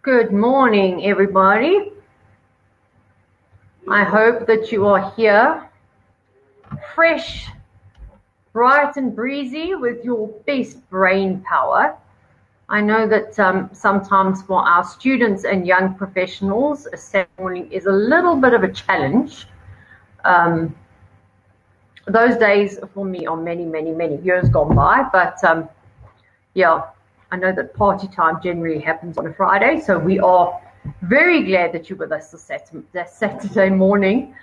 Good morning, everybody. I hope that you are here, fresh, bright and breezy with your best brain power. I know that sometimes for our students and young professionals, a Saturday morning is a little bit of a challenge. Those days for me are many, many, many years gone by, but yeah, I know that party time generally happens on a Friday, so we are very glad that you're with us this Saturday morning.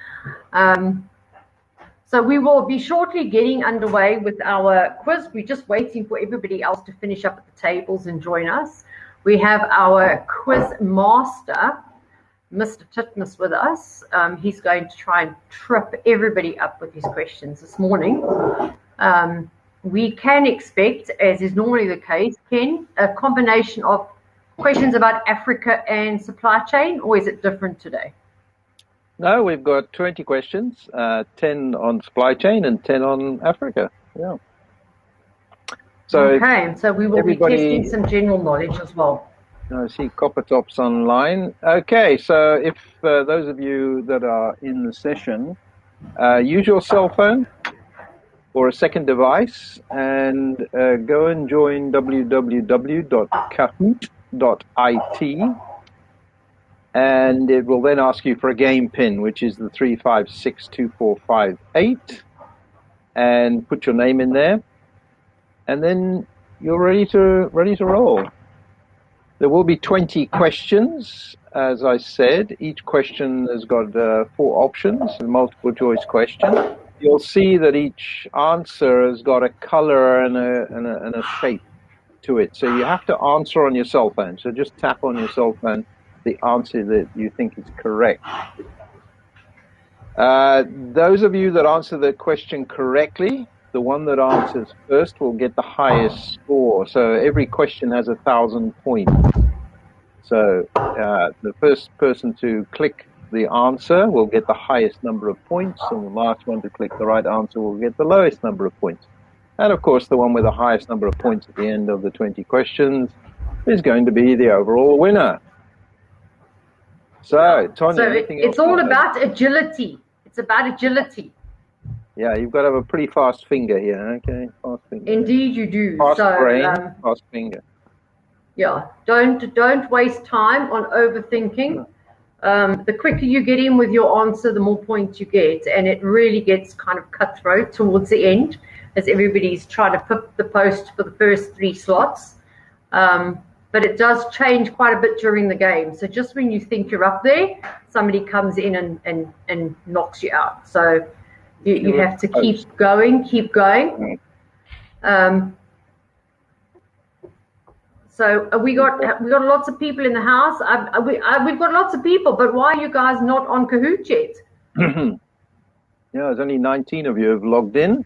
So we will be shortly getting underway with our quiz. We're just waiting for everybody else to finish up at the tables and join us. We have our quiz master, Mr. Titmuss, with us. He's going to try and trip everybody up with his questions this morning. We can expect, as is normally the case, Ken, a combination of questions about Africa and supply chain, or is it different today? No, we've got 20 questions, 10 on supply chain and 10 on Africa. Yeah. So okay, so we will be testing some general knowledge as well. I see Copper Tops online. Okay, so if those of you that are in the session, use your cell phone or a second device and go and join www.kahoot.it, and it will then ask you for a game pin, which is the 3562458, and put your name in there, and then you're ready to roll. There will be 20 questions, as I said. Each question has got 4 options, a multiple choice question. You'll see that each answer has got a color and a shape to it. So you have to answer on your cell phone. So just tap on your cell phone the answer that you think is correct. Those of you that answer the question correctly, the one that answers first will get the highest score. So every question has 1,000 points. So the first person to click the answer will get the highest number of points, and the last one to click the right answer will get the lowest number of points. And of course, the one with the highest number of points at the end of the 20 questions is going to be the overall winner. So, Tonya, it's all about agility. It's about agility. Yeah, you've got to have a pretty fast finger here, okay? Fast finger. Indeed you do. Fast brain, fast finger. Yeah, don't waste time on overthinking. The quicker you get in with your answer, the more points you get, and it really gets kind of cutthroat towards the end as everybody's trying to pip the post for the first 3 slots. But it does change quite a bit during the game. So just when you think you're up there, somebody comes in and knocks you out. So you have to keep going. So we got lots of people in the house. We've got lots of people, but why are you guys not on Kahoot yet? Yeah, there's only 19 of you have logged in.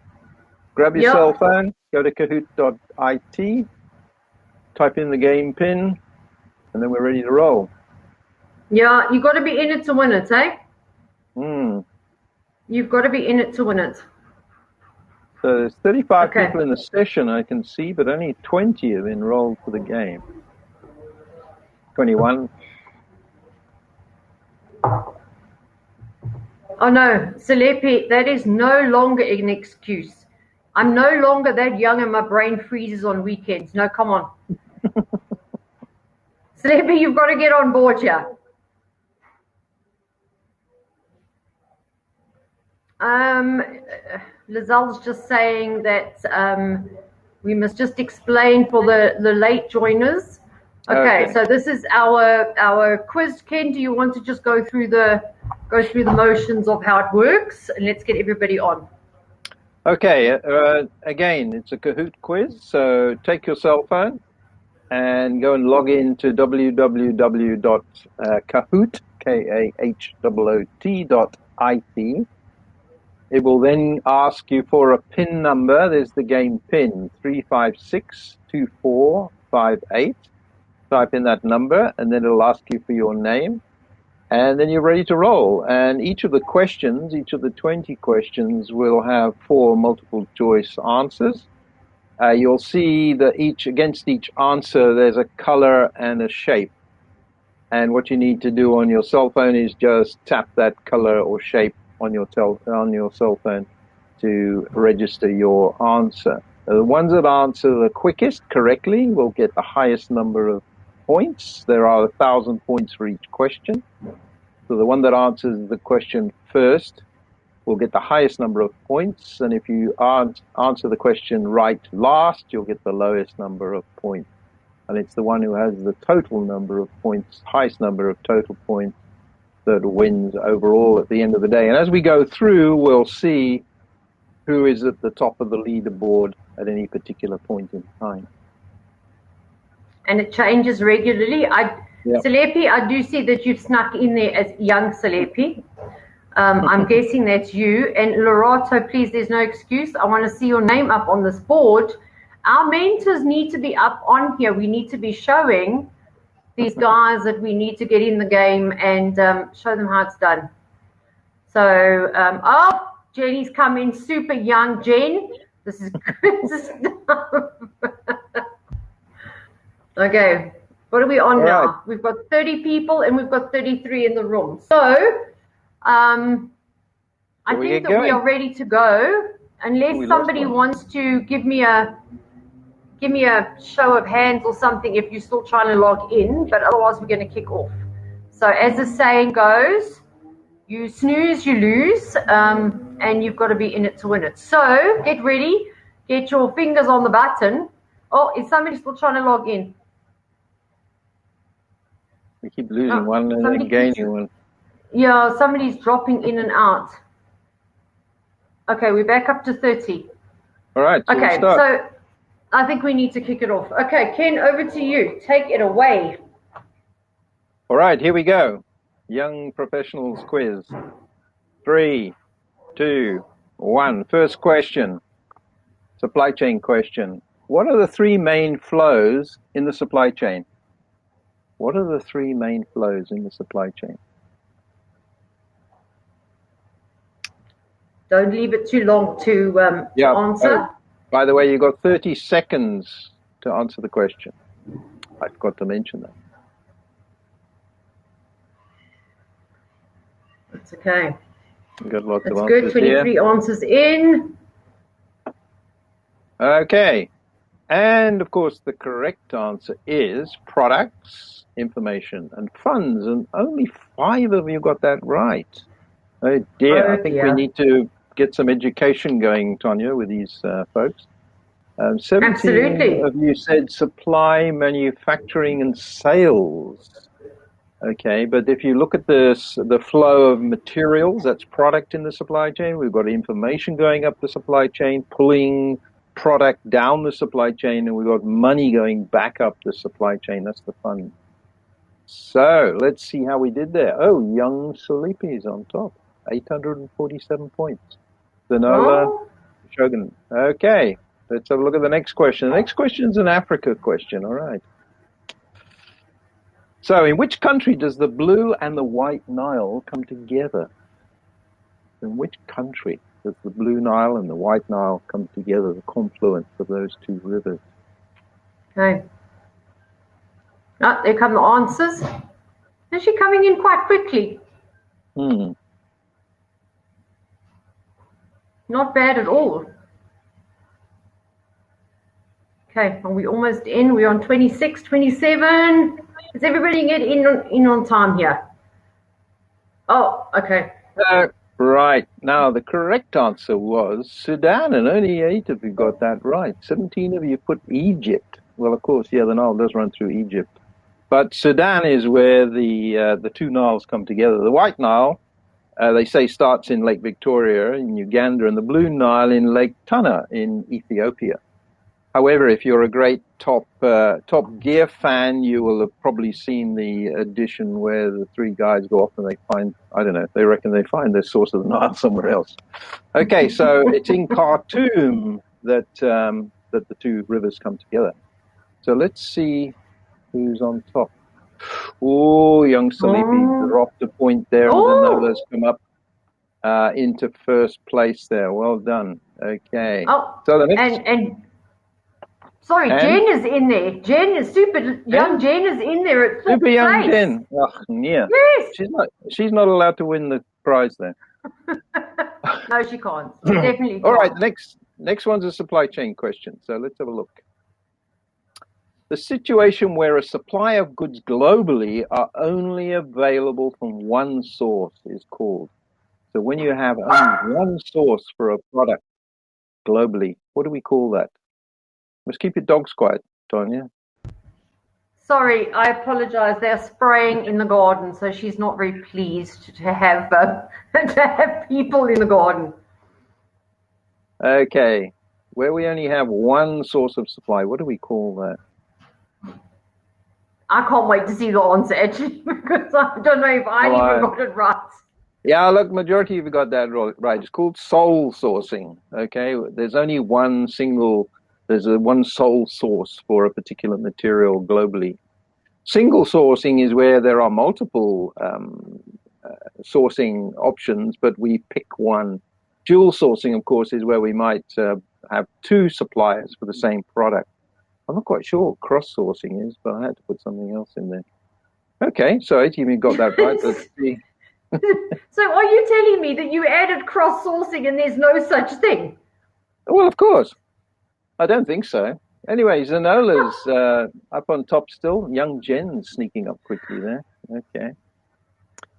Grab your cell phone, go to kahoot.it, type in the game pin, and then we're ready to roll. Yeah, you got to be in it to win it, eh? You've got to be in it to win it. So there's 35 people in the session, I can see, but only 20 have enrolled for the game. 21. Oh no, CLTD, that is no longer an excuse. I'm no longer that young and my brain freezes on weekends. No, come on. CLTD, you've got to get on board here. Lizelle's just saying that we must just explain for the late joiners. Okay, so this is our quiz. Ken, do you want to just go through the motions of how it works, and let's get everybody on. Okay, again, it's a Kahoot quiz, so take your cell phone and go and log in to www.kahoot.it. It will then ask you for a PIN number. There's the game PIN, 3562458. Type in that number, and then it'll ask you for your name. And then you're ready to roll. And each of the questions, each of the 20 questions, will have 4 multiple choice answers. You'll see that against each answer, there's a color and a shape. And what you need to do on your cell phone is just tap that color or shape on your cell phone to register your answer. The ones that answer the quickest correctly will get the highest number of points. There are 1,000 points for each question. So the one that answers the question first will get the highest number of points. And if you answer the question right last, you'll get the lowest number of points. And it's the one who has the total number of points, highest number of total points, that wins overall at the end of the day. And as we go through, we'll see who is at the top of the leaderboard at any particular point in time. And it changes regularly. Yep. Salepi, I do see that you've snuck in there as young Salepi. I'm guessing that's you. And Lorato, please, there's no excuse. I want to see your name up on this board. Our mentors need to be up on here. We need to be showing these guys that we need to get in the game and show them how it's done. So, oh, Jenny's come in super young. Jen, this is good stuff. Okay, what are we on now? We've got 30 people and we've got 33 in the room. So, I think that we are ready to go. Unless somebody wants to give me a show of hands or something if you're still trying to log in, but otherwise we're going to kick off. So as the saying goes, you snooze, you lose, and you've got to be in it to win it. So get ready, get your fingers on the button. Oh, is somebody still trying to log in? We keep losing one and then gaining one. Yeah, somebody's dropping in and out. Okay, we're back up to 30. All right. So okay, so I think we need to kick it off. Okay, Ken, over to you. Take it away. All right, here we go. Young Professionals Quiz. 3, 2, 1. First question. Supply chain question. What are the 3 main flows in the supply chain? What are the 3 main flows in the supply chain? Don't leave it too long to answer. By the way, you've got 30 seconds to answer the question. I forgot to mention that. That's okay. We've got lots of answers. That's good. 23 here. Answers in. Okay. And of course, the correct answer is products, information, and funds. And only 5 of you got that right. Oh dear. I think we need to get some education going, Tanya, with these folks. 17 Absolutely. of you said supply, manufacturing, and sales. Okay, but if you look at this, the flow of materials, that's product in the supply chain. We've got information going up the supply chain, pulling product down the supply chain, and we've got money going back up the supply chain. That's the fund. So let's see how we did there. Oh, young Salepi is on top, 847 points. Zanola, Shogun. Okay, let's have a look at the next question. The next question is an Africa question. All right. So in which country does the Blue and the White Nile come together? In which country does the Blue Nile and the White Nile come together, the confluence of those 2 rivers? Okay. Oh, there come the answers. Is she coming in quite quickly? Not bad at all. Okay, are we almost in? We're on 26, 27. Is everybody get in on time here? Oh, okay. Right. Now, the correct answer was Sudan, and only 8 of you got that right. 17 of you put Egypt. Well, of course, the Nile does run through Egypt. But Sudan is where the 2 Niles come together. The White Nile, they say, starts in Lake Victoria in Uganda, and the Blue Nile in Lake Tana in Ethiopia. However, if you're a great Top Gear fan, you will have probably seen the edition where the 3 guys go off and they find, I don't know, they reckon they find the source of the Nile somewhere else. Okay, so it's in Khartoum that the 2 rivers come together. So let's see who's on top. Oh, young Salepi dropped a point there, and the Nola's come up into first place there. Well done. Okay. Oh, so the next. Sorry, And Jen is in there. Jen is super young. Jen is in there at super young place. Jen. Oh, yeah. Yes. She's not allowed to win the prize then. No, she can't. She definitely can't. All right, next one's a supply chain question. So let's have a look. The situation where a supply of goods globally are only available from one source is called. So when you have only one source for a product globally, what do we call that? Let's keep your dogs quiet, Tanya. Sorry, I apologize. They're spraying in the garden, so she's not very pleased to have people in the garden. Okay, where we only have one source of supply, what do we call that? I can't wait to see the answer, actually, because I don't know if I even got it right. Yeah, look, majority of you got that right. It's called sole sourcing, okay? There's only one sole source for a particular material globally. Single sourcing is where there are multiple sourcing options, but we pick one. Dual sourcing, of course, is where we might have two suppliers for the same product. I'm not quite sure what cross-sourcing is, but I had to put something else in there. Okay, so 80 of you got that right. Let's see. So are you telling me that you added cross-sourcing and there's no such thing? Well, of course. I don't think so. Anyway, Zanola's up on top still. Young Jen's sneaking up quickly there. Okay.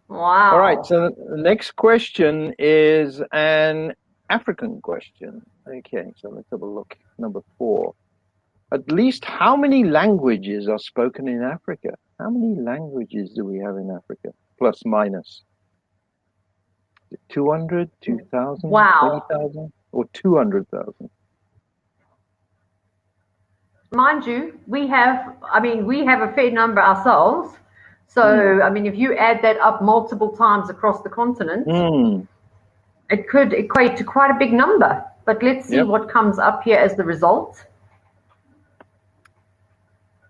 Wow. All right, so the next question is an African question. Okay, so let's have a look. Number 4. At least how many languages are spoken in Africa? How many languages do we have in Africa? Plus, minus. 200, 2,000, wow. 20,000, or 200,000? Mind you, we have a fair number ourselves. So, I mean, if you add that up multiple times across the continent, it could equate to quite a big number. But let's see what comes up here as the result.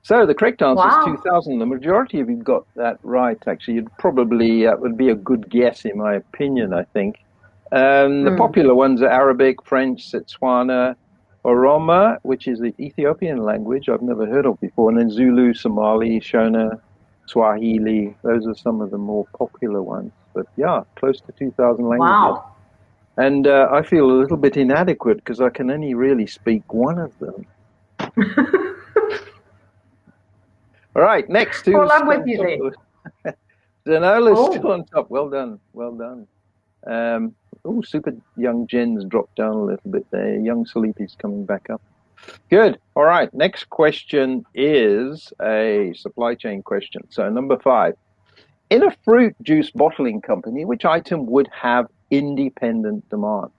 So the correct answer is 2,000. The majority of you got that right, actually. You'd probably, would be a good guess, in my opinion, I think. The popular ones are Arabic, French, Setswana, Oroma, which is the Ethiopian language I've never heard of before, and then Zulu, Somali, Shona, Swahili. Those are some of the more popular ones. But yeah, close to 2,000 languages. Wow. And I feel a little bit inadequate because I can only really speak one of them. All right, next. Well, I'm with you there. Zanola's still on top. Well done, well done. Super young Jen's dropped down a little bit there. Young Salipi's coming back up. Good. All right, next question is a supply chain question. So number 5. In a fruit juice bottling company, which item would have independent demand?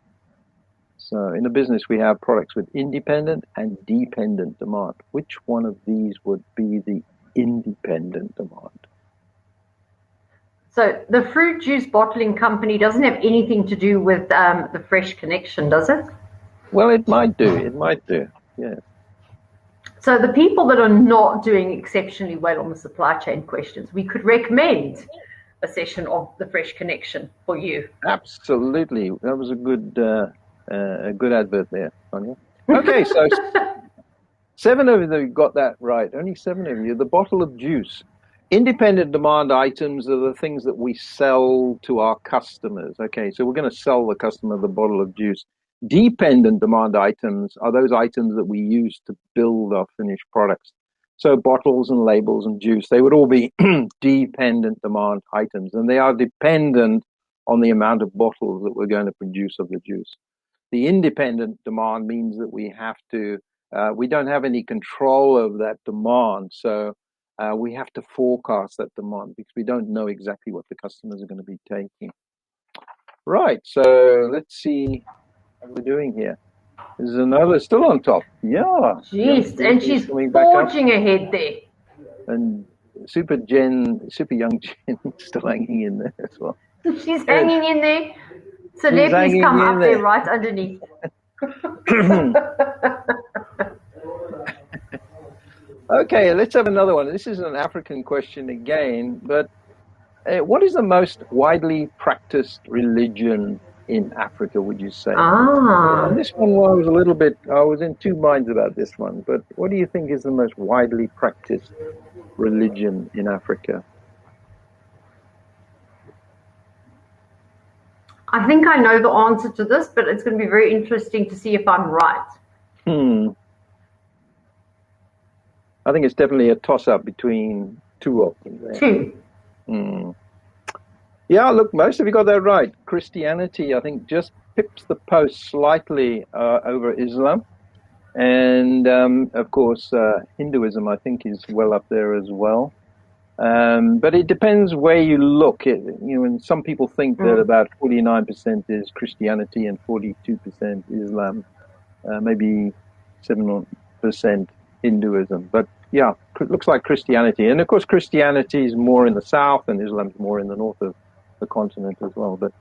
So in a business, we have products with independent and dependent demand. Which one of these would be the independent demand? So the fruit juice bottling company doesn't have anything to do with the fresh connection, does it? Well, it might do. It might do. Yeah. So the people that are not doing exceptionally well on the supply chain questions, we could recommend a session of the fresh connection for you. Absolutely. That was a good advert there, Sonia. Okay, so 7 of you got that right. Only 7 of you. The bottle of juice. Independent demand items are the things that we sell to our customers. Okay, so we're going to sell the customer the bottle of juice. Dependent demand items are those items that we use to build our finished products. So bottles and labels and juice, they would all be dependent demand items, and they are dependent on the amount of bottles that we're going to produce of the juice. The independent demand means that we have to, we don't have any control over that demand. So we have to forecast that demand because we don't know exactly what the customers are going to be taking. Right, so let's see how we're doing here. There's another still on top. Yeah. Jeez, and she's forging ahead there. And super young Jen still hanging in there as well. She's hanging in there. Celebrities come up there right underneath. Okay, let's have another one. This is an African question again, but what is the most widely practiced religion in Africa, would you say? Ah. And this one I was in two minds about this one, but what do you think is the most widely practiced religion in Africa? I think I know the answer to this, but it's going to be very interesting to see if I'm right. I think it's definitely a toss-up between two of them there. Two. Yeah, look, most of you got that right. Christianity, I think, just pips the post slightly over Islam. And, of course, Hinduism, I think, is well up there as well. But it depends where you look. And some people think that about 49% is Christianity and 42% Islam, maybe 7% Hinduism. But yeah, it looks like Christianity. And of course, Christianity is more in the south and Islam is more in the north of the continent as well. But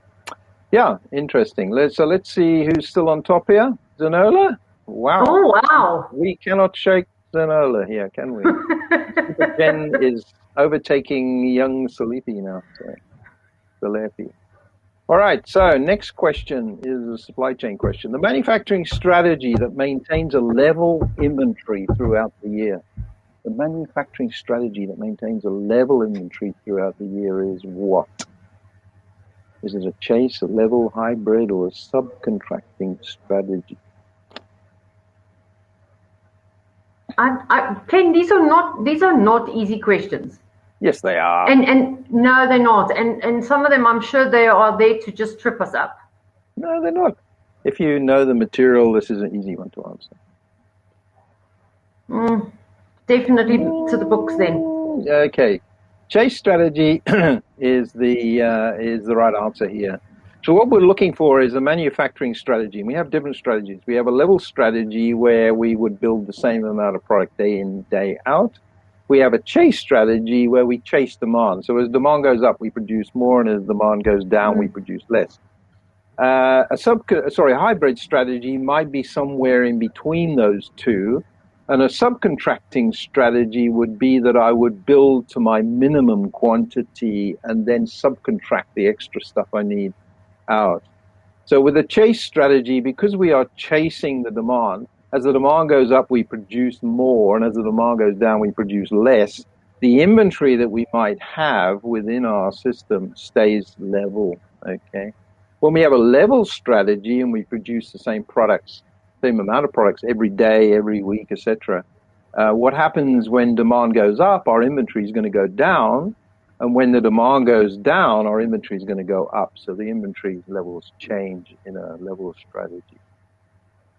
yeah, interesting. Let's see who's still on top here. Zanola? Wow. Oh, wow. We cannot shake Zanola here, can we? Super Jen is overtaking young Salipi now. Salipi. All right, so next question is a supply chain question. The manufacturing strategy that maintains a level inventory throughout the year. The manufacturing strategy that maintains a level inventory throughout the year is what? Is it a chase, a level, hybrid, or a subcontracting strategy? Ken, these are not easy questions. Yes, they are. And no, they're not. And some of them, I'm sure they are there to just trip us up. No, they're not. If you know the material, this is an easy one to answer. Definitely to the books then. Okay. Chase strategy is the right answer here. So what we're looking for is a manufacturing strategy. And we have different strategies. We have a level strategy where we would build the same amount of product day in, day out. We have a chase strategy where we chase demand. So as demand goes up, we produce more, and as demand goes down, we produce less. A hybrid strategy might be somewhere in between those two. And a subcontracting strategy would be that I would build to my minimum quantity and then subcontract the extra stuff I need out. So with a chase strategy, because we are chasing the demand, as the demand goes up, we produce more, and as the demand goes down, we produce less. The inventory that we might have within our system stays level, okay? When we have a level strategy and we produce the same products, same amount of products every day, every week, etc., what happens when demand goes up, our inventory is going to go down, and when the demand goes down, our inventory is going to go up. So the inventory levels change in a level strategy.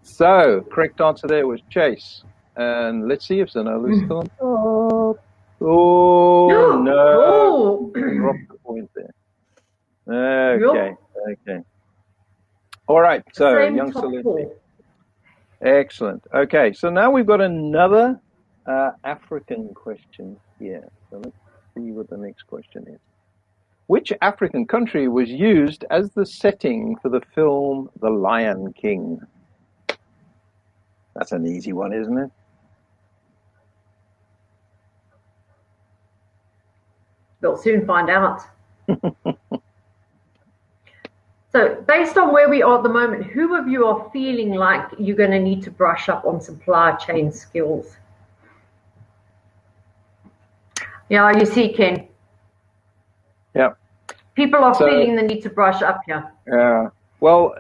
So, correct answer there was chase. And let's see if Zanola is still on top. Oh, no. Drop the point there. Okay. All right, so young Salipi. Excellent. Okay, so now we've got another African question here. So let's see what the next question is. Which African country was used as the setting for the film The Lion King? That's an easy one, isn't it? We'll soon find out. So based on where we are at the moment, who of you are feeling like you're going to need to brush up on supply chain skills? Yeah, you see, Ken. Yeah. People are feeling the need to brush up here. Yeah. Well,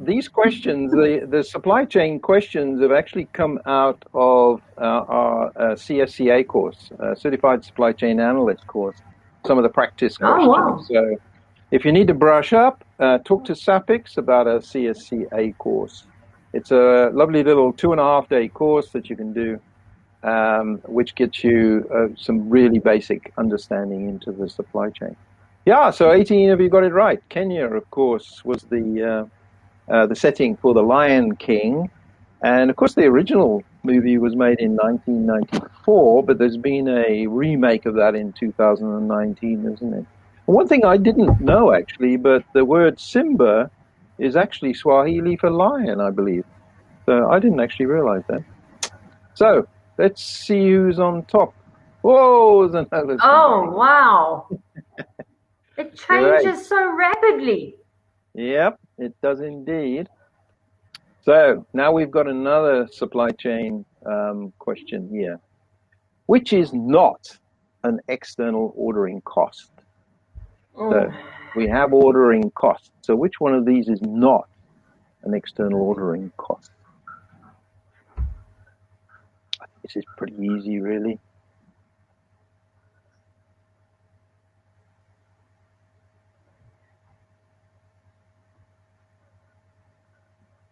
these questions, the supply chain questions, have actually come out of our CSCA course, Certified Supply Chain Analyst course, some of the practice questions. Oh, wow. So if you need to brush up, talk to SAPIX about a CSCA course. It's a lovely little 2.5-day course that you can do, which gets you some really basic understanding into the supply chain. Yeah, so 18 of you got it right. Kenya, of course, was the setting for The Lion King. And, of course, the original movie was made in 1994, but there's been a remake of that in 2019, isn't it? One thing I didn't know, actually, but the word Simba is actually Swahili for lion, I believe. So I didn't actually realize that. So let's see who's on top. Whoa, there's another. Oh, wow. It changes so rapidly. Yep, it does indeed. So now we've got another supply chain question here. Which is not an external ordering cost? So we have ordering costs. So which one of these is not an external ordering cost? This is pretty easy, really.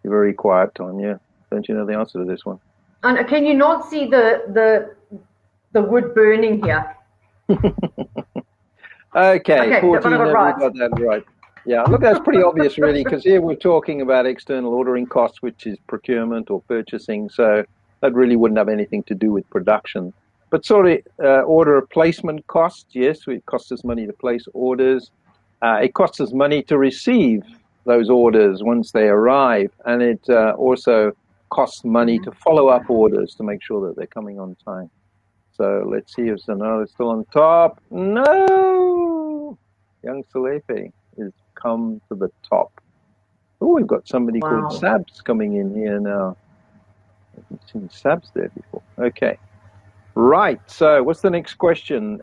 You're very quiet, Tanya. Don't you know the answer to this one? And can you not see the wood burning here? Okay, 14, we right. got that right. Yeah, look, that's pretty obvious, really, because here we're talking about external ordering costs, which is procurement or purchasing, so that really wouldn't have anything to do with production. But sort of order placement costs, yes, it costs us money to place orders. It costs us money to receive those orders once they arrive, and it also costs money to follow up orders to make sure that they're coming on time. So let's see if Zanella is still on top. No! Young Salefe has come to the top. Oh, we've got somebody called Sabs coming in here now. I haven't seen Sabs there before. Okay. Right. So what's the next question?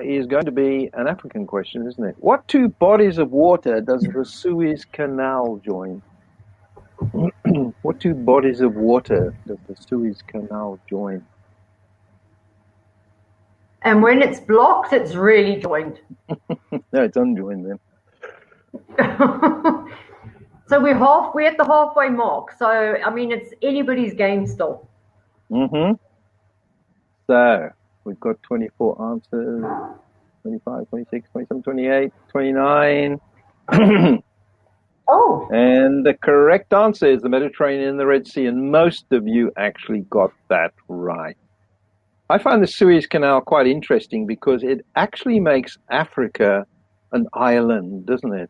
Is going to be an African question, isn't it? What two bodies of water does the Suez Canal join? What two bodies of water does the Suez Canal join? And when it's blocked, it's really joined. No, it's unjoined then. So we're at the halfway mark. So I mean, it's anybody's game still. So we've got 24 answers. 25, 26, 27, 28, 29. Oh. And the correct answer is the Mediterranean and the Red Sea, and most of you actually got that right. I find the Suez Canal quite interesting because it actually makes Africa an island, doesn't it?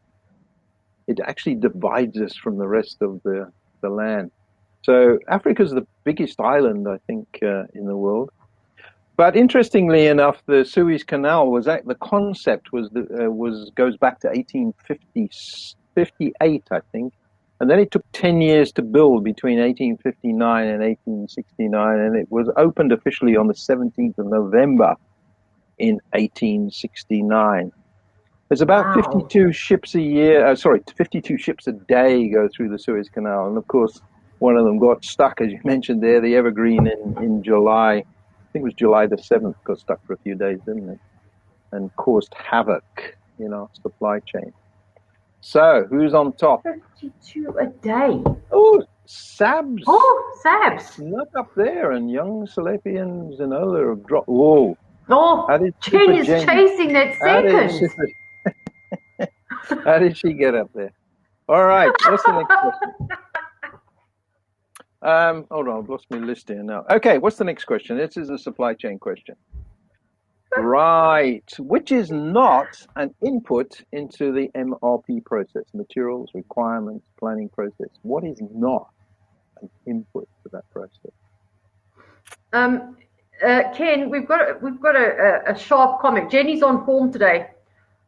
It actually divides us from the rest of the land. So Africa's the biggest island, I think, in the world. But interestingly enough, the Suez Canal the concept goes back to 1858, I think, and then it took 10 years to build between 1859 and 1869, and it was opened officially on the 17th of November in 1869. There's about 52 ships a year. 52 ships a day go through the Suez Canal, and of course, one of them got stuck, as you mentioned there, the Evergreen in July. I think it was July the 7th, got stuck for a few days, didn't it? And caused havoc in our supply chain. So, who's on top? 52 a day. Oh, Sabs. Oh, Sabs. Snuck up there, and young Salefi and Zanola have dropped. Whoa. Oh, Jen is chasing that second. How did she get up there? All right, what's the next question? Hold on, I've lost my list here now. Okay, what's the next question? This is a supply chain question. Right, which is not an input into the MRP process, materials, requirements, planning process. What is not an input to that process? Ken, we've got a sharp comment. Jenny's on form today.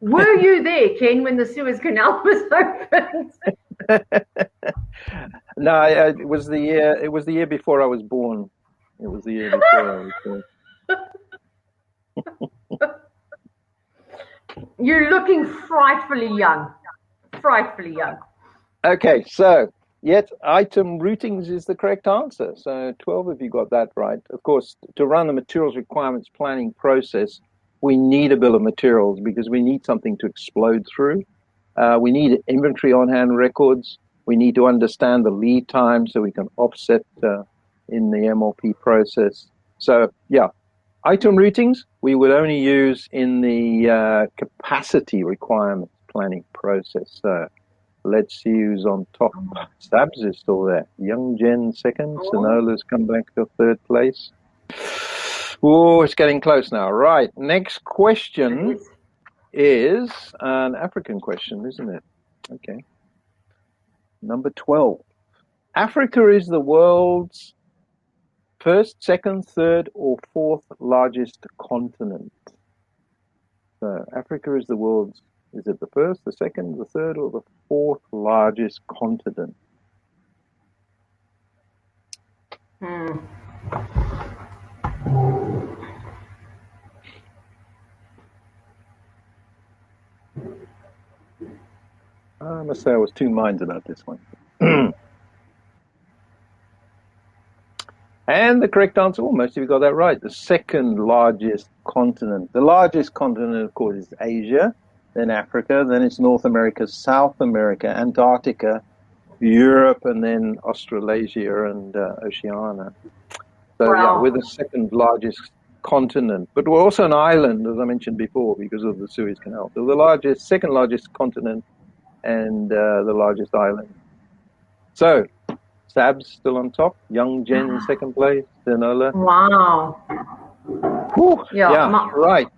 Were you there, Ken, when the Suez Canal was opened? No, it was the year before I was born. It was the year before I was born. You're looking frightfully young. Frightfully young. Okay, so yet item routings is the correct answer. So 12 of you got that right. Of course, to run the materials requirements planning process, we need a bill of materials because we need something to explode through. We need inventory on-hand records. We need to understand the lead time so we can offset in the MRP process. So, yeah, item routings we would only use in the capacity requirements planning process. So let's see who's on top. Stabs is still there. Young Jen second. Sonola's come back to third place. Oh, it's getting close now. Right, next question is an African question, isn't it? Okay. Number 12. Africa is the world's first, second, third, or fourth largest continent. So Africa is the world's Is it the first, the second, the third, or the fourth largest continent? I must say I was two minds about this one. And the correct answer, well, most of you got that right. The second largest continent. The largest continent, of course, is Asia, then Africa, then it's North America, South America, Antarctica, Europe, and then Australasia and Oceania. So, Wow. yeah, we're the second largest continent. But we're also an island, as I mentioned before, because of the Suez Canal. So the second largest continent and the largest island. So, Sab's still on top. Young Jen in second place. Danola. Wow. Whew, yeah, right.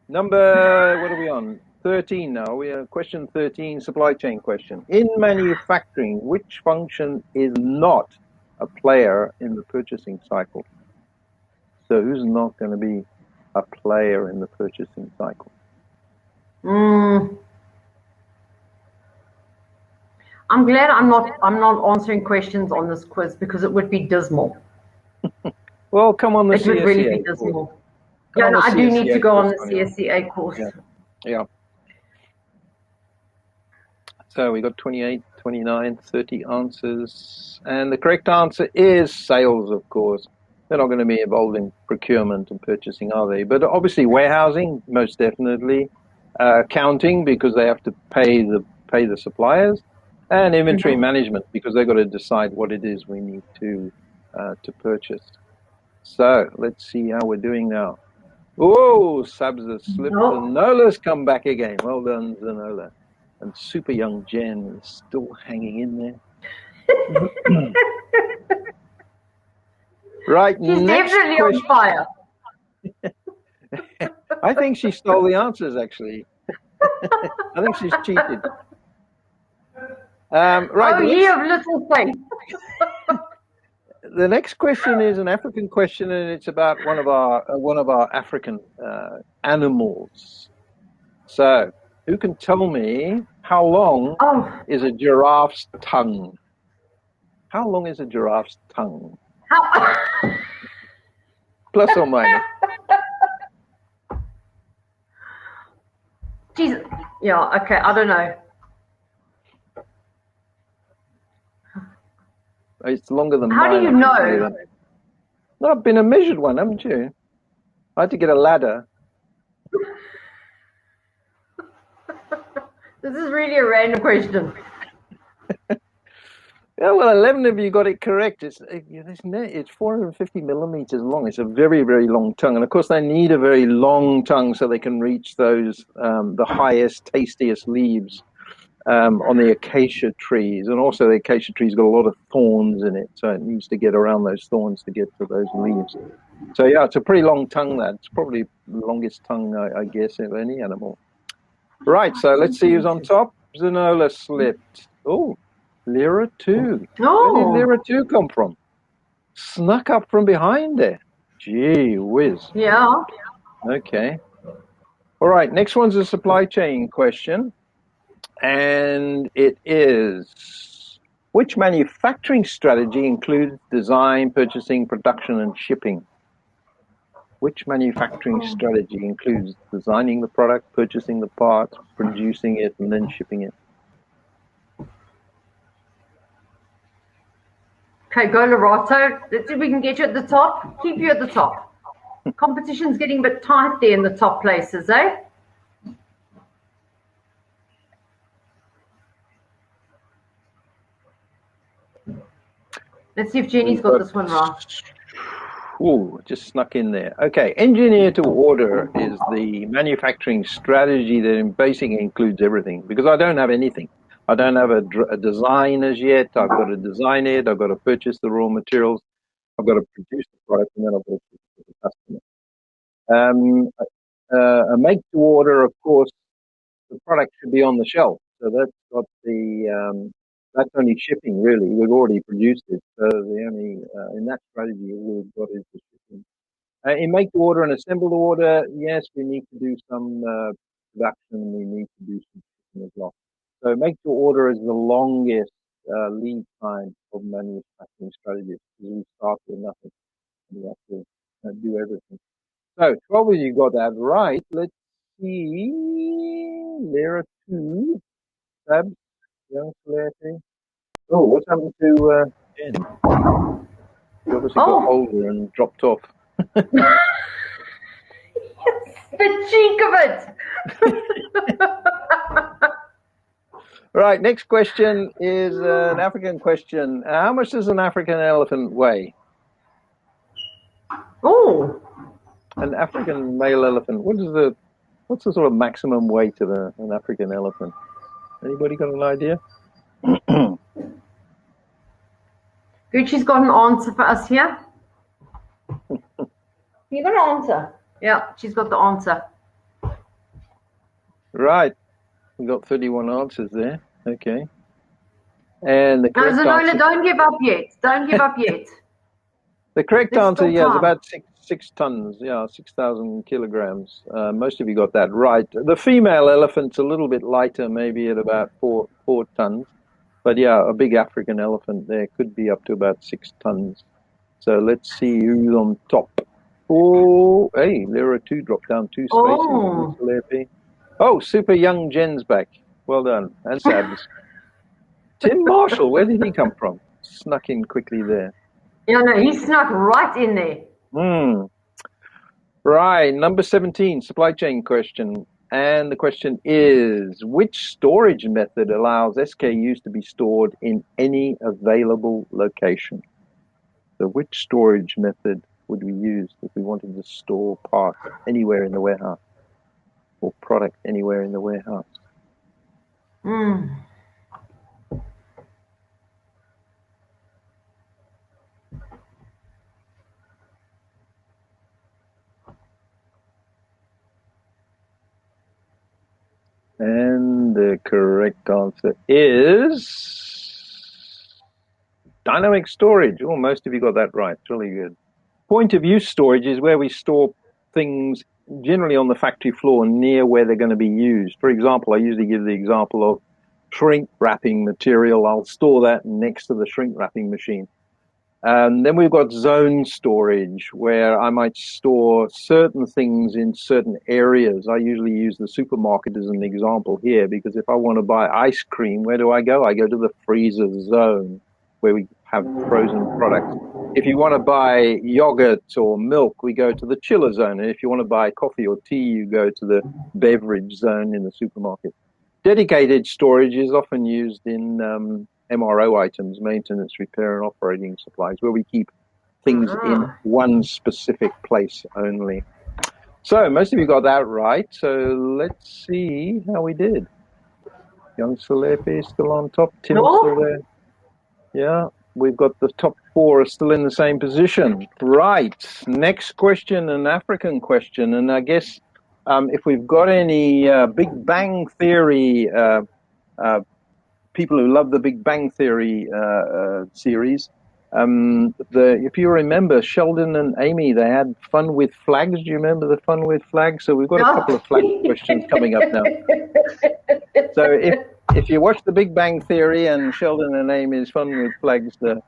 Number, what are we on? 13 now. We are question 13, supply chain question. In manufacturing, which function is not a player in the purchasing cycle? So who's not going to be a player in the purchasing cycle? I'm glad I'm not answering questions on this quiz because it would be dismal. Well, come on the CSCA. It would really be dismal. Yeah, no, I do need to go on the CSCA course. Yeah. So we got 28, 29, 30 answers. And the correct answer is sales, of course. They're not going to be involved in procurement and purchasing, are they? But obviously warehousing, most definitely. Accounting, because they have to pay the suppliers. And inventory management, because they've got to decide what it is we need to purchase. So let's see how we're doing now. Oh, Sabs has slipped. Zanola's come back again. Well done, Zanola. And super young Jen is still hanging in there. Right, she's definitely on fire. I think she stole the answers, actually. I think she's cheated. Right. Oh, ye of little faith. The next question is an African question, and it's about one of our African animals. So, who can tell me how long is a giraffe's tongue? How long is a giraffe's tongue? Plus or minus? Jesus. Yeah. Okay. I don't know. It's longer than mine. How do you know? No, I've been a measured one, haven't you? I had to get a ladder. This is really a random question. Yeah, well, 11 of you got it correct. It's 450 millimeters long. It's a very, very long tongue. And of course, they need a very long tongue so they can reach those, the highest, tastiest leaves on the acacia trees. And also the acacia trees got a lot of thorns in it. So it needs to get around those thorns to get to those leaves. So yeah, it's a pretty long tongue. It's probably the longest tongue, I guess, of any animal. Right, so let's see who's on top. Zanola slipped. Oh, Lyra 2. Oh. Where did Lyra 2 come from? Snuck up from behind there. Gee whiz. Yeah. Okay. All right, next one's a supply chain question. And it is, which manufacturing strategy includes design, purchasing, production, and shipping? Which manufacturing strategy includes designing the product, purchasing the parts, producing it, and then shipping it? Okay, go Lorato. Let's see if we can get you at the top. Keep you at the top. Competition's getting a bit tight there in the top places, eh? Let's see if Jenny's got this one right. Ooh, just snuck in there. Okay, engineer to order is the manufacturing strategy that basically includes everything, because I don't have anything. I don't have a design as yet. I've got to design it. I've got to purchase the raw materials. I've got to produce the product, and then I've got to ship it to the customer. A make to order, of course, the product should be on the shelf. So that's got the that's only shipping, really. We've already produced it. So the only in that strategy, all we've got is the shipping. In make to order and assemble to order, yes, we need to do some production, we need to do some shipping as well. So make your order as the longest lead time of manufacturing strategies, because we start with nothing. We have to do everything. So 12 of you got that right. Let's see. There are two tabs. Young Clarity. Oh, what's happened to Jen? She obviously got older and dropped off. The cheek of it. Right, next question is an African question. How much does an African elephant weigh? Oh. An African male elephant. What's the sort of maximum weight of an African elephant? Anybody got an idea? Gucci's got an answer for us here. You got an answer? Yeah, she's got the answer. Right. We got 31 answers there. Okay. And the correct answer... don't give up yet. Don't give up yet. The correct answer, yeah, is about 6 tons. Yeah, 6,000 kilograms. Most of you got that right. The female elephant's a little bit lighter, maybe at about 4 tons. But yeah, a big African elephant there could be up to about 6 tons. So let's see who's on top. Oh, hey, there are 2 drop down 2 spaces. Oh, super young Jen's back. Well done. And Sabs. Tim Marshall, where did he come from? Snuck in quickly there. Yeah, no, he snuck right in there. Right, number 17, supply chain question. And the question is, which storage method allows SKUs to be stored in any available location? So which storage method would we use if we wanted to store parts anywhere in the warehouse or product anywhere in the warehouse? And the correct answer is dynamic storage. Oh, most of you got that right. It's really good. Point of use storage is where we store things generally on the factory floor near where they're going to be used. For example, I usually give the example of shrink wrapping material. I'll store that next to the shrink wrapping machine. Then we've got zone storage, where I might store certain things in certain areas. I usually use the supermarket as an example here, because if I want to buy ice cream, where do I go? I go to the freezer zone, where we have frozen products. If you want to buy yogurt or milk, we go to the chiller zone. And if you want to buy coffee or tea, you go to the beverage zone in the supermarket. Dedicated storage is often used in MRO items, maintenance, repair, and operating supplies, where we keep things in one specific place only. So most of you got that right. So let's see how we did. Young Salepi is still on top. Tim's still there. Yeah, we've got the top 4 are still in the same position. Right. Next question, an African question. And I guess if we've got any Big Bang Theory people who love the Big Bang Theory series, if you remember, Sheldon and Amy, they had fun with flags. Do you remember the fun with flags? So we've got a couple of flag questions coming up now. So if you watch the Big Bang Theory and Sheldon and Amy's fun with flags, the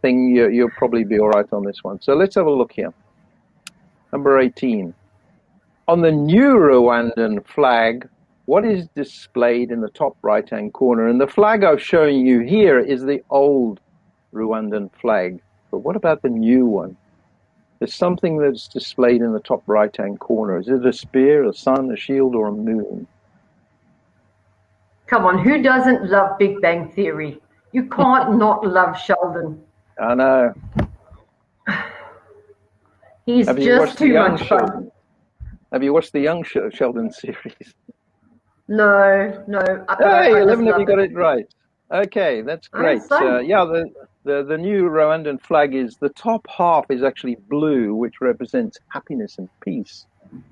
thing, you'll probably be all right on this one. So let's have a look here. Number 18. On the new Rwandan flag, what is displayed in the top right-hand corner? And the flag I've shown you here is the old Rwandan flag. But what about the new one? There's something that's displayed in the top right-hand corner. Is it a spear, a sun, a shield, or a moon? Come on, who doesn't love Big Bang Theory? You can't not love Sheldon. I know. He's just too much fun. Have you watched the Young Sheldon series? No. Hey, 11 of you got it right. Okay, that's great. Yeah, the new Rwandan flag is, the top half is actually blue, which represents happiness and peace.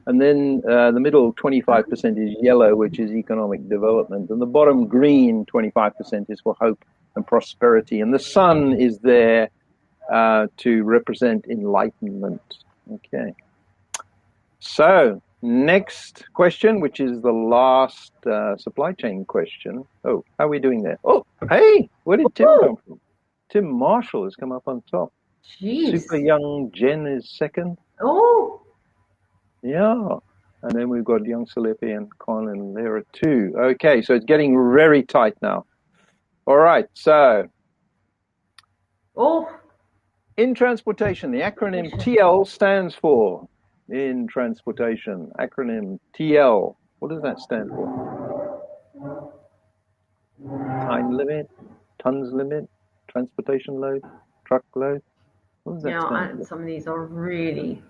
And then the middle 25% is yellow, which is economic development. And the bottom green 25% is for hope and prosperity. And the sun is there to represent enlightenment. Okay. So next question, which is the last supply chain question. Oh, how are we doing there? Oh, hey, where did Tim come from? Tim Marshall has come up on top. Jeez. Super young Jen is second. Oh. Yeah. And then we've got young Salepi and Con and Lara too. Okay, so it's getting very tight now. All right, so. Oh. In transportation, the acronym TL stands for. In transportation, acronym TL. What does that stand for? Time limit, tons limit, transportation load, truck load. What does that stand for? Some of these are really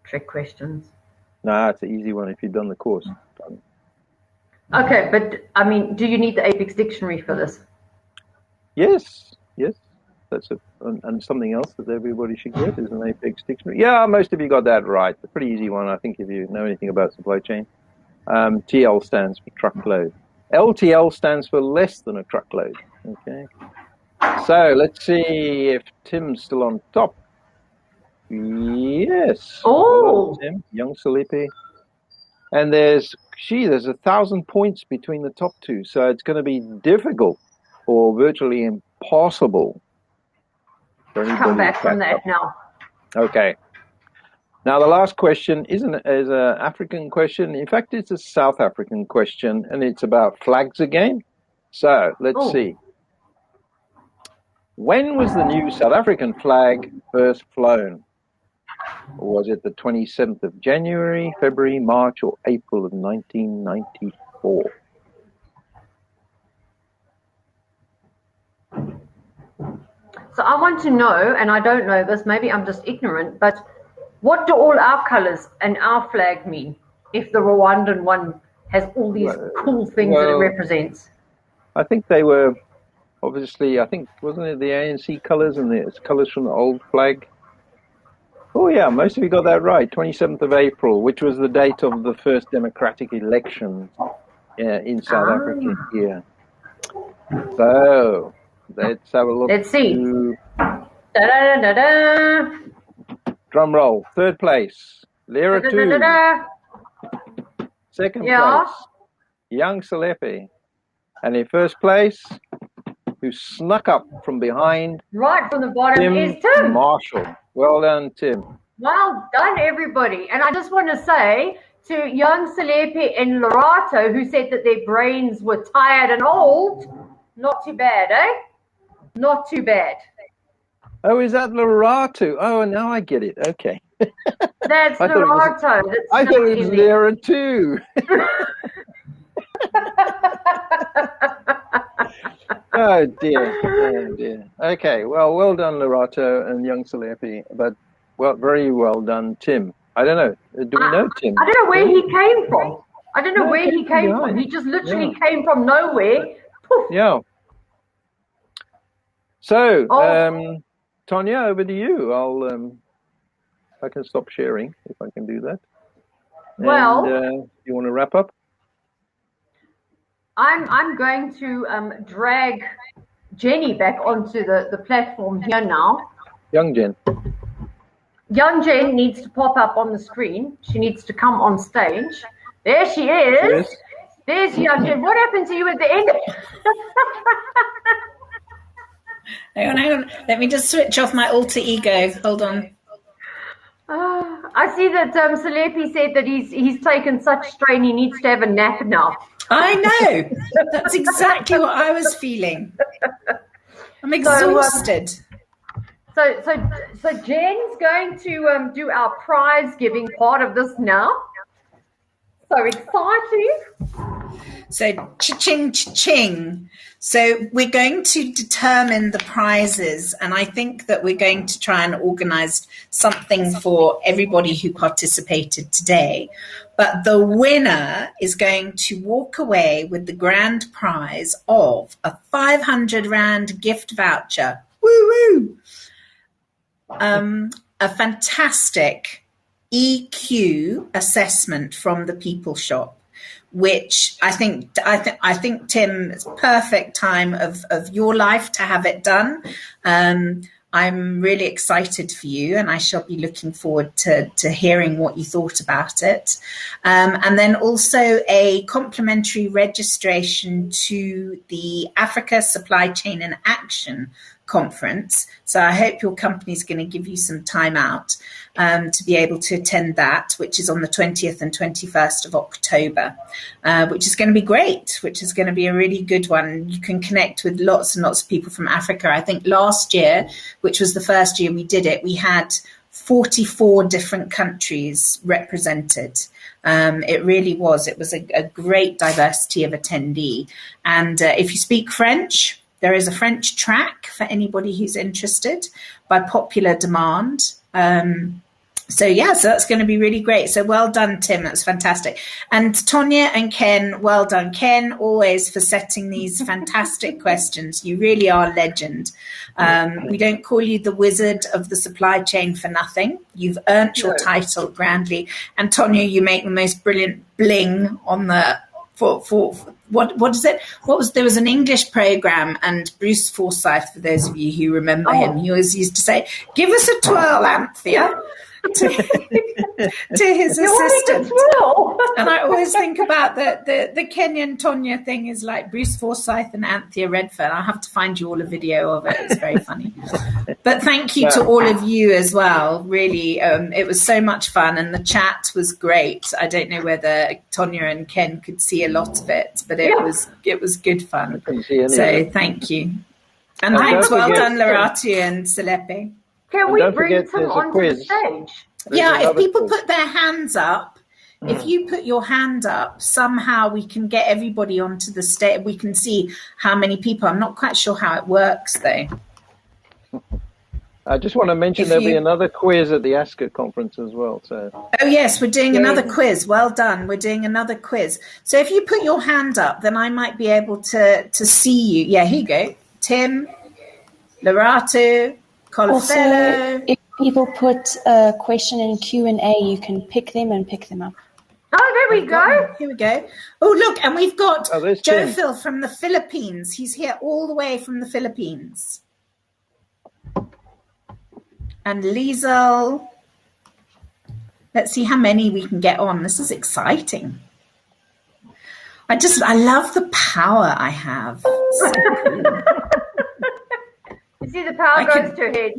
trick questions. Nah, it's an easy one if you've done the course. Okay, but I mean, do you need the Apex dictionary for this? Yes, yes. And something else that everybody should get is an Apex dictionary. Yeah, most of you got that right. A pretty easy one, I think, if you know anything about supply chain. TL stands for truckload. LTL stands for less than a truckload. Okay. So let's see if Tim's still on top. Yes. Oh. Tim, young Salepi. And there's 1,000 points between the top two, so it's going to be difficult or virtually impossible. Come back from that now. Okay. Now the last question is an African question. In fact, it's a South African question, and it's about flags again. So let's see. When was the new South African flag first flown? Was it the 27th of January, February, March, or April of 1994? So I want to know, and I don't know this, maybe I'm just ignorant, but what do all our colors and our flag mean if the Rwandan one has all these cool things that it represents? I think they were, obviously, wasn't it the ANC colors and the colors from the old flag? Oh yeah, most of you got that right. 27th of April, which was the date of the first democratic election in South Africa here. So let's have a look. Let's see. Drum roll. Third place, Lera 2. Second place, young Salepi. And in first place, who snuck up from behind, right from the bottom, is Tim Marshall. Well done, Tim. Well done, everybody. And I just want to say to young Salepi and Lorato, who said that their brains were tired and old, not too bad, eh? Not too bad. Oh, is that Lorato? Oh, now I get it. Okay. That's Lorato. I thought it was Lera too. Oh dear. Okay, well done, Lorato and young Salepi, but very well done, Tim. I don't know. Do we know Tim? I don't know where he came from. I don't know where he came from. He just literally came from nowhere. Poof. Yeah. So, Tanya, over to you. I can stop sharing if I can do that. Well, and, you want to wrap up? I'm going to drag Jenny back onto the platform here now. Young Jen. Young Jen needs to pop up on the screen. She needs to come on stage. There she is. Yes. There's Young Jen. What happened to you at the end? Hang on. Let me just switch off my alter ego. Hold on. I see that Salepi said that he's taken such strain he needs to have a nap now. I know. That's exactly what I was feeling. I'm exhausted. So Jen's going to do our prize giving part of this now. So exciting. So cha-ching, cha-ching. So we're going to determine the prizes, and I think that we're going to try and organise something for everybody who participated today. But the winner is going to walk away with the grand prize of a 500 Rand gift voucher. Woo-woo! A fantastic EQ assessment from the People Shop, which I think Tim, it's perfect time of your life to have it done. I'm really excited for you, and I shall be looking forward to hearing what you thought about it. And then also a complimentary registration to the Africa Supply Chain in Action conference. So I hope your company is going to give you some time out to be able to attend that, which is on the 20th and 21st of October, which is going to be great, which is going to be a really good one. You can connect with lots and lots of people from Africa. I think last year, which was the first year we did it, we had 44 different countries represented. It really was. It was a great diversity of attendee. And if you speak French, there is a French track for anybody who's interested by popular demand. So that's going to be really great. So well done, Tim. That's fantastic. And Tonya and Ken, well done. Ken, always for setting these fantastic questions. You really are a legend. We don't call you the wizard of the supply chain for nothing. You've earned your title grandly. And Tonya, you make the most brilliant bling on the for what is it? There was an English program, and Bruce Forsyth, for those of you who remember him, he always used to say, "Give us a twirl, Anthea," to his assistant. And I always think about the Kenyan Tonya thing is like Bruce Forsyth and Anthea Redfern. I'll have to find you all a video of it. It's very funny. But thank you to all of you as well. Really, it was so much fun, and the chat was great. I don't know whether Tonya and Ken could see a lot of it, but it was good fun. So thank you. And thanks, well done, Laratu and Selepe. Can we bring some onto the stage? If people put their hands up, if you put your hand up, somehow we can get everybody onto the stage. We can see how many people. I'm not quite sure how it works, though. I just want to mention there'll be another quiz at the ASCA conference as well. So. Oh, yes, we're doing another quiz. Well done. We're doing another quiz. So if you put your hand up, then I might be able to see you. Yeah, here you go. Tim, Laratu, Colafello. If people put a question in Q&A, you can pick them and pick them up. Oh, there we go. Here we go. Oh, look, and we've got Joe Tim. Phil from the Philippines. He's here all the way from the Philippines. And Liesel. Let's see how many we can get on. This is exciting. I love the power I have. So cool. You see, the power goes to your head.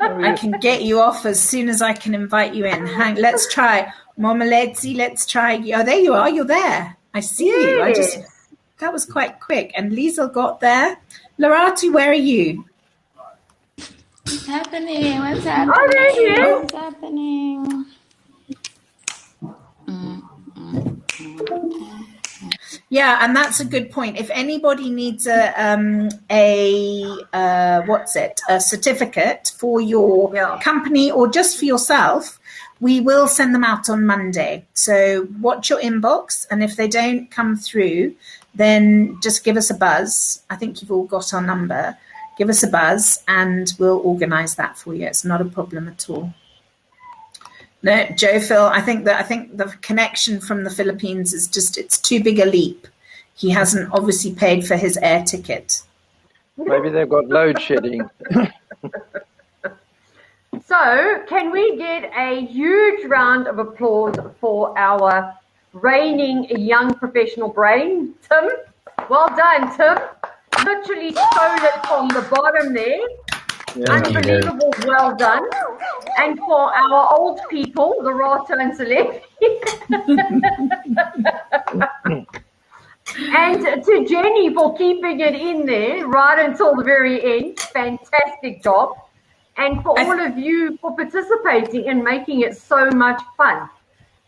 I can get you off as soon as I can invite you in. Let's try. Momaledzi, let's try. Oh, there you are. You're there. I see you. That was quite quick. And Liesel got there. Laratu, where are you? What's happening? What's happening? Oh, there he is. What's happening? Yeah, and that's a good point. If anybody needs a certificate for your company or just for yourself, we will send them out on Monday. So watch your inbox, and if they don't come through, then just give us a buzz. I think you've all got our number. Give us a buzz, and we'll organise that for you. It's not a problem at all. No, Joe Phil, I think the connection from the Philippines is it's too big a leap. He hasn't obviously paid for his air ticket. Maybe they've got load shedding. So, can we get a huge round of applause for our reigning young professional brain, Tim? Well done, Tim. Literally stole it from the bottom there. Yeah, unbelievable, well done. And for our old people, the Rata and Select. And to Jenny for keeping it in there right until the very end. Fantastic job. And for all of you for participating and making it so much fun.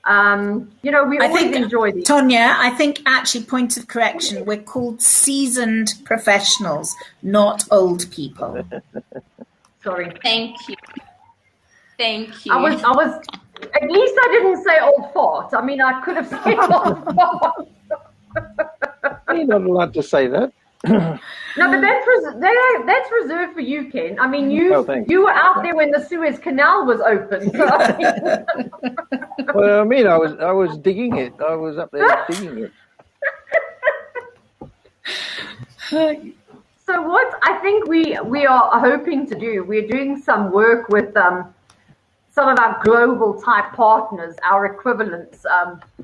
We always enjoy these. Tonya, I think actually, point of correction, we're called seasoned professionals, not old people. Sorry. Thank you. I was. At least I didn't say old fart. I mean, I could have said old fart. You're not allowed to say that. No, but that's reserved for you, Ken. I mean, you were out there when the Suez Canal was open. So Well, I mean, I was digging it. I was up there digging it. So what I think we are hoping to do, we're doing some work with some of our global type partners, our equivalents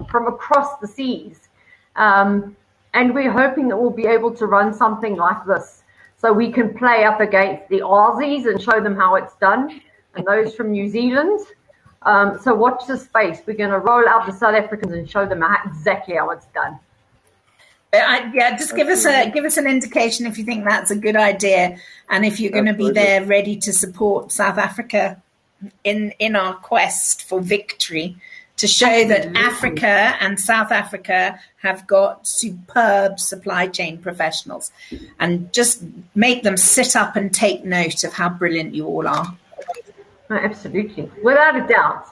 from across the seas. And we're hoping that we'll be able to run something like this so we can play up against the Aussies and show them how it's done, and those from New Zealand. So watch this space. We're going to roll out the South Africans and show them exactly how it's done. Yeah, just give us an indication if you think that's a good idea, and if you're going to be there ready to support South Africa in our quest for victory, to show that Africa and South Africa have got superb supply chain professionals, and just make them sit up and take note of how brilliant you all are. No, absolutely, without a doubt,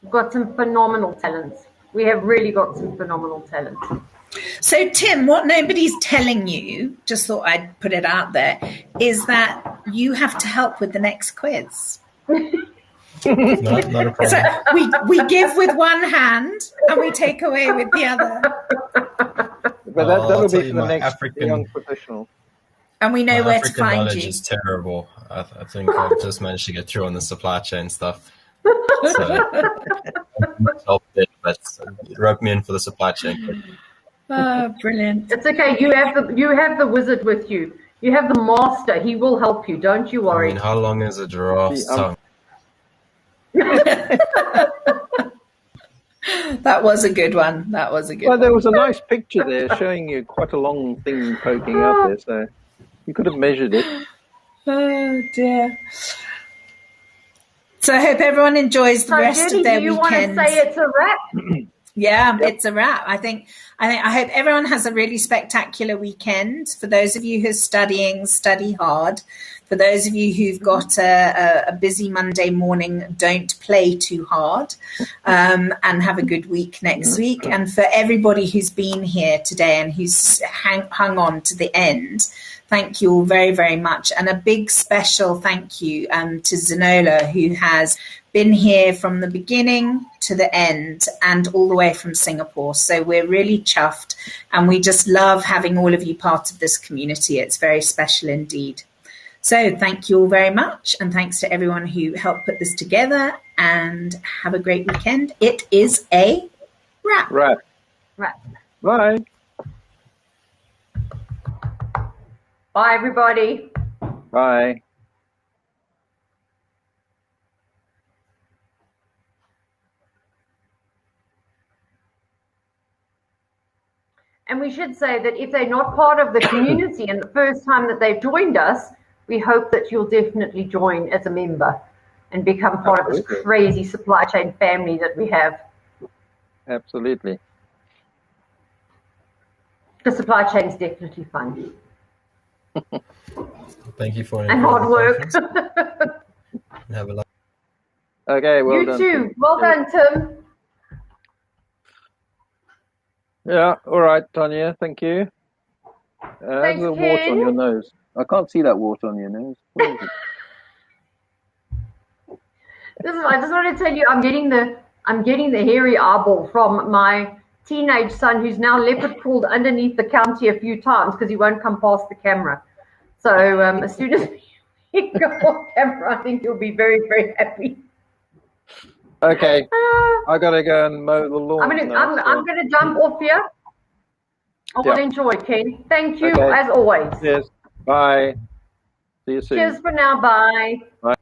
we've got some phenomenal talents. We have really got some phenomenal talent. So, Tim, what nobody's telling you, just thought I'd put it out there, is that you have to help with the next quiz. Not a problem. So we give with one hand and we take away with the other. But that'll be for the next African, young professional. And we know where to African find knowledge you. is terrible. I think I've just managed to get through on the supply chain stuff. So, but rope me in for the supply chain. Oh, brilliant. It's okay. You have the wizard with you. You have the master. He will help you. Don't you worry. I mean, how long is a giraffe's tongue? That was a good one. That was a good Well, one. there was a nice picture there showing you quite a long thing poking out there, so you could have measured it. Oh, dear. So I hope everyone enjoys the rest of their do you weekend. want to say it's a wrap? Yeah, it's a wrap. I hope everyone has a really spectacular weekend. For those of you who are studying, study hard. For those of you who've got a busy Monday morning, don't play too hard, and have a good week next week. And for everybody who's been here today and who's hung on to the end, thank you all very, very much. And a big special thank you to Zanola, who has been here from the beginning to the end and all the way from Singapore. So we're really chuffed, and we just love having all of you part of this community. It's very special indeed. So thank you all very much, and thanks to everyone who helped put this together, and have a great weekend. It is a wrap. Right. Wrap. Bye. Bye, everybody. Bye. And we should say that if they're not part of the community and the first time that they've joined us, we hope that you'll definitely join as a member and become part of this crazy supply chain family that we have. Absolutely. The supply chain is definitely fun. Thank you for And hard work. Have a lovely. Okay, well You done. too. Tim. Well done, Tim. Yeah, all right, Tanya, thank you. Thanks, the water Ken. on your nose. I can't see that water on your nose. What is it? I just want to tell you, I'm getting the hairy eyeball from my teenage son, who's now leopard crawled underneath the counter a few times because he won't come past the camera. So as soon as he goes off camera, I think he'll be very, very happy. Okay, I gotta go and mow the lawn. I'm gonna jump off here. I will enjoy, Ken. Thank you as always. Cheers. Bye. See you soon. Cheers for now. Bye. Bye.